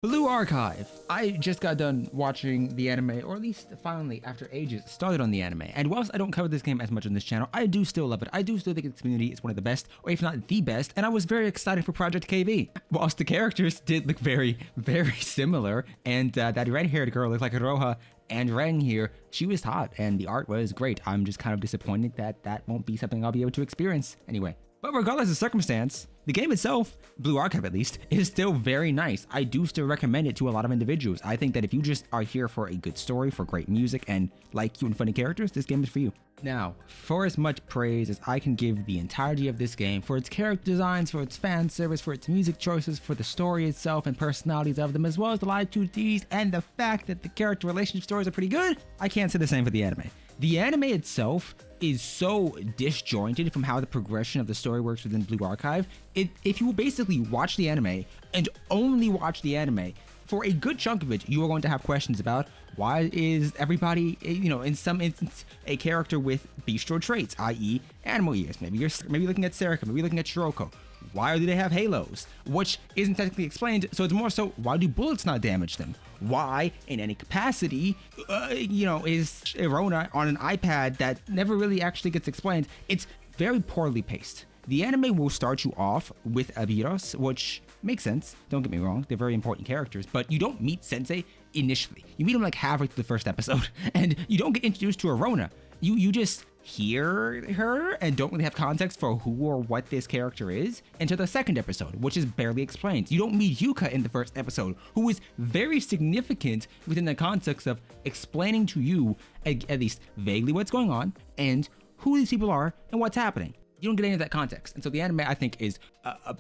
Blue Archive. I just got done watching the anime, or at least finally, after ages, started on the anime. And whilst I don't cover this game as much on this channel, I do still love it. I do still think its community is one of the best, or if not the best, and I was very excited for Project KV. Whilst the characters did look very, very similar, and that red-haired girl looked like Roha, and Ren here, she was hot, and the art was great. I'm just kind of disappointed that that won't be something I'll be able to experience anyway. But regardless of circumstance, the game itself, Blue Archive at least, is still very nice. I do still recommend it to a lot of individuals. I think that if you just are here for a good story, for great music, and like cute and funny characters, this game is for you. Now, for as much praise as I can give the entirety of this game, for its character designs, for its fan service, for its music choices, for the story itself and personalities of them, as well as the live 2Ds, and the fact that the character relationship stories are pretty good, I can't say the same for the anime. The anime itself is so disjointed from how the progression of the story works within Blue Archive. If you basically watch the anime and only watch the anime, for a good chunk of it, you are going to have questions about why is everybody, in some instance, a character with bistro traits, i.e. animal ears. Maybe you're looking at Serika, maybe looking at Shiroko. Why do they have halos? Which isn't technically explained, so it's more so, why do bullets not damage them? Why, in any capacity, is Irona on an iPad that never really actually gets explained? It's very poorly paced. The anime will start you off with Abiros, which makes sense, don't get me wrong, they're very important characters, but you don't meet Sensei initially. You meet him like halfway through the first episode, and you don't get introduced to Irona. You just hear her and don't really have context for who or what this character is until the second episode, which is barely explained. You don't meet Yuka in the first episode, who is very significant within the context of explaining to you at least vaguely what's going on and who these people are and what's happening. You don't get any of that context. And so the anime, I think, is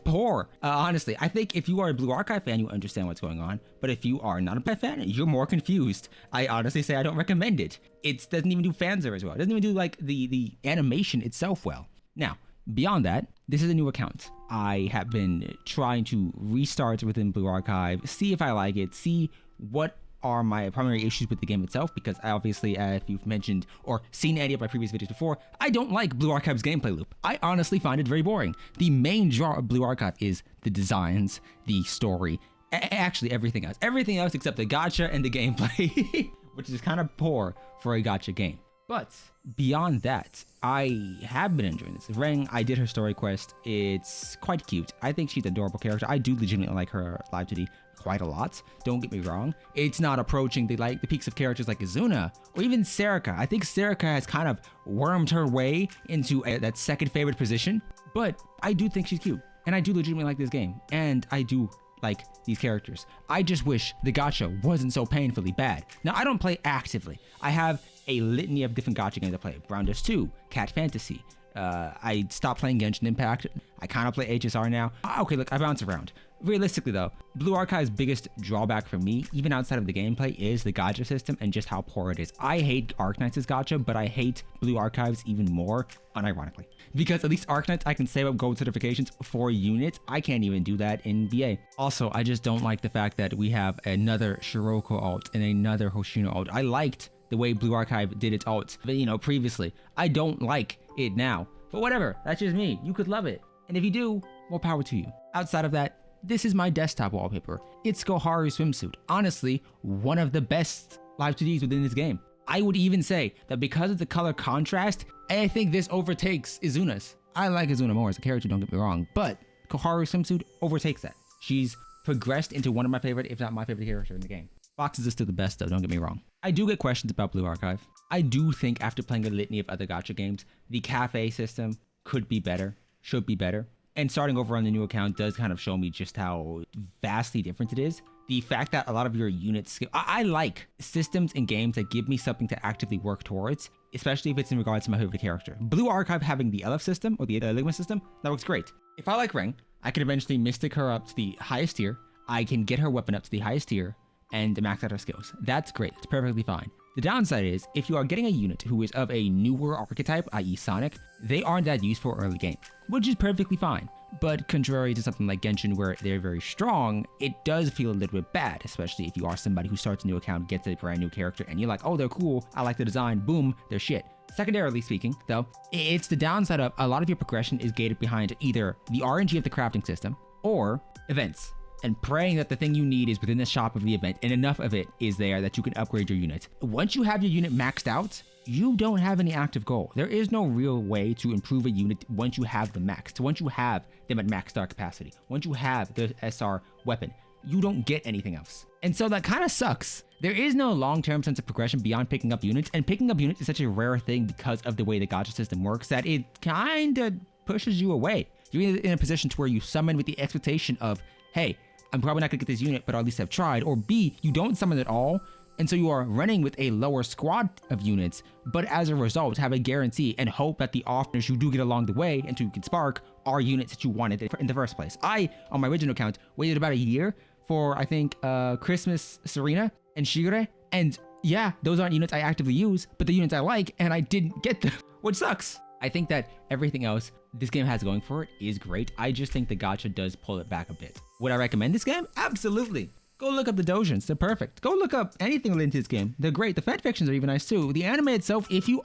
poor. Honestly, I think if you are a Blue Archive fan, you understand what's going on. But if you are not a fan, you're more confused. I honestly say I don't recommend it. It doesn't even do fan service well. It doesn't even do like the animation itself well. Now, beyond that, this is a new account. I have been trying to restart within Blue Archive, see if I like it, see what are my primary issues with the game itself, because I obviously, if you've mentioned or seen any of my previous videos before, I don't like Blue Archive's gameplay loop. I honestly find it very boring. The main draw of Blue Archive is the designs, the story, actually everything else. Everything else except the gacha and the gameplay, which is kind of poor for a gacha game. But beyond that, I have been enjoying this. Reng, I did her story quest. It's quite cute. I think she's an adorable character. I do legitimately like her live 2D quite a lot. Don't get me wrong. It's not approaching the peaks of characters like Izuna or even Serika. I think Serika has kind of wormed her way into that second favorite position, but I do think she's cute. And I do legitimately like this game. And I do like these characters. I just wish the gacha wasn't so painfully bad. Now, I don't play actively. I have a litany of different gacha games I play. Brown Dust 2, Cat Fantasy. I stopped playing Genshin Impact. I kind of play HSR now. Okay, look, I bounce around. Realistically though, Blue Archive's biggest drawback for me, even outside of the gameplay, is the gacha system and just how poor it is. I hate Arknight's gacha, but I hate Blue Archive's even more, unironically. Because at least Arknights, I can save up gold certifications for units. I can't even do that in BA. Also, I just don't like the fact that we have another Shiroko alt and another Hoshino alt. I liked the way Blue Archive did its alt, previously. I don't like it now. But whatever, that's just me. You could love it. And if you do, more power to you. Outside of that, this is my desktop wallpaper. It's Koharu's swimsuit. Honestly, one of the best live 2Ds within this game. I would even say that because of the color contrast, I think this overtakes Izuna's. I like Izuna more as a character, don't get me wrong, but Koharu's swimsuit overtakes that. She's progressed into one of my favorite, if not my favorite character in the game. Boxes is still the best though, don't get me wrong. I do get questions about Blue Archive. I do think after playing a litany of other gacha games, the cafe system could be better, should be better. And starting over on the new account does kind of show me just how vastly different it is. The fact that a lot of your units, I like systems and games that give me something to actively work towards, especially if it's in regards to my favorite character. Blue Archive having the LF system or the Ligma system, that works great. If I like Reng, I can eventually mystic her up to the highest tier. I can get her weapon up to the highest tier and max out her skills. That's great, it's perfectly fine. The downside is, if you are getting a unit who is of a newer archetype, i.e. Sonic, they aren't that useful early game, which is perfectly fine. But contrary to something like Genshin where they're very strong, it does feel a little bit bad, especially if you are somebody who starts a new account, gets a brand new character, and you're like, oh, they're cool, I like the design, boom, they're shit. Secondarily speaking, though, it's the downside of a lot of your progression is gated behind either the RNG of the crafting system or events. and praying that the thing you need is within the shop of the event and enough of it is there that you can upgrade your unit. Once you have your unit maxed out, you don't have any active goal. There is no real way to improve a unit once you have them maxed. Once you have them at max star capacity, once you have the SR weapon, you don't get anything else. And so that kind of sucks. There is no long-term sense of progression beyond picking up units, and picking up units is such a rare thing because of the way the gacha system works that it kind of pushes you away. You're either in a position to where you summon with the expectation of, hey, I'm probably not gonna get this unit, but at least I've tried, or B, you don't summon at all, and so you are running with a lower squad of units, but as a result have a guarantee and hope that the offers you do get along the way until you can spark are units that you wanted in the first place. I, on my original account, waited about a year for, I think, Christmas Serena and Shigure, and yeah, those aren't units I actively use, but the units I like, and I didn't get them, which sucks. I think that everything else this game has going for it is great. I just think the gacha does pull it back a bit. Would I recommend this game? Absolutely. Go look up the dojins. They're perfect. Go look up anything related to this game. They're great. The fanfictions are even nice too. The anime itself, if you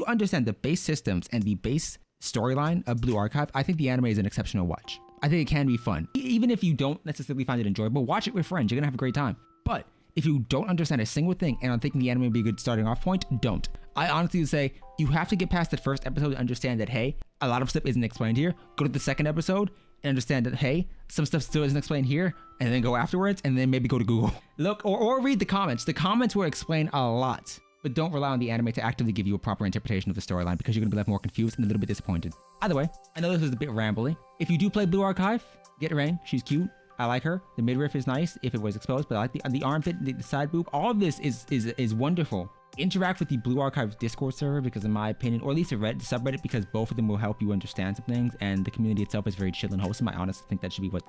understand the base systems and the base storyline of Blue Archive, I think the anime is an exceptional watch. I think it can be fun. Even if you don't necessarily find it enjoyable, watch it with friends. You're gonna have a great time. But if you don't understand a single thing and I'm thinking the anime would be a good starting off point, don't. I honestly would say you have to get past the first episode to understand that, hey, a lot of stuff isn't explained here. Go to the second episode and understand that, hey, some stuff still isn't explained here, and then go afterwards, and then maybe go to Google. Look, or read the comments. The comments will explain a lot, but don't rely on the anime to actively give you a proper interpretation of the storyline because you're gonna be left more confused and a little bit disappointed. Either way, I know this was a bit rambly. If you do play Blue Archive, get Rain. She's cute. I like her. The midriff is nice if it was exposed, but I like the armpit, the side boob. All of this is wonderful. Interact with the Blue Archive Discord server because in my opinion, or at least the subreddit, because both of them will help you understand some things, and the community itself is very chill and wholesome. I honestly think that should be what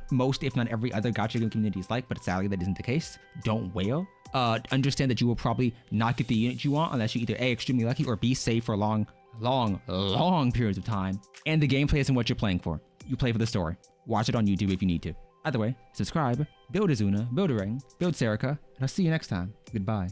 most, if not every other gacha game community is like, but sadly that isn't the case. Don't wail. Understand that you will probably not get the unit you want unless you either A, extremely lucky, or B, save for long periods of time. And the gameplay isn't what you're playing for. You play for the story. Watch it on YouTube if you need to. Either way, subscribe, build Azuna, build a ring, build Serica, and I'll see you next time. Goodbye.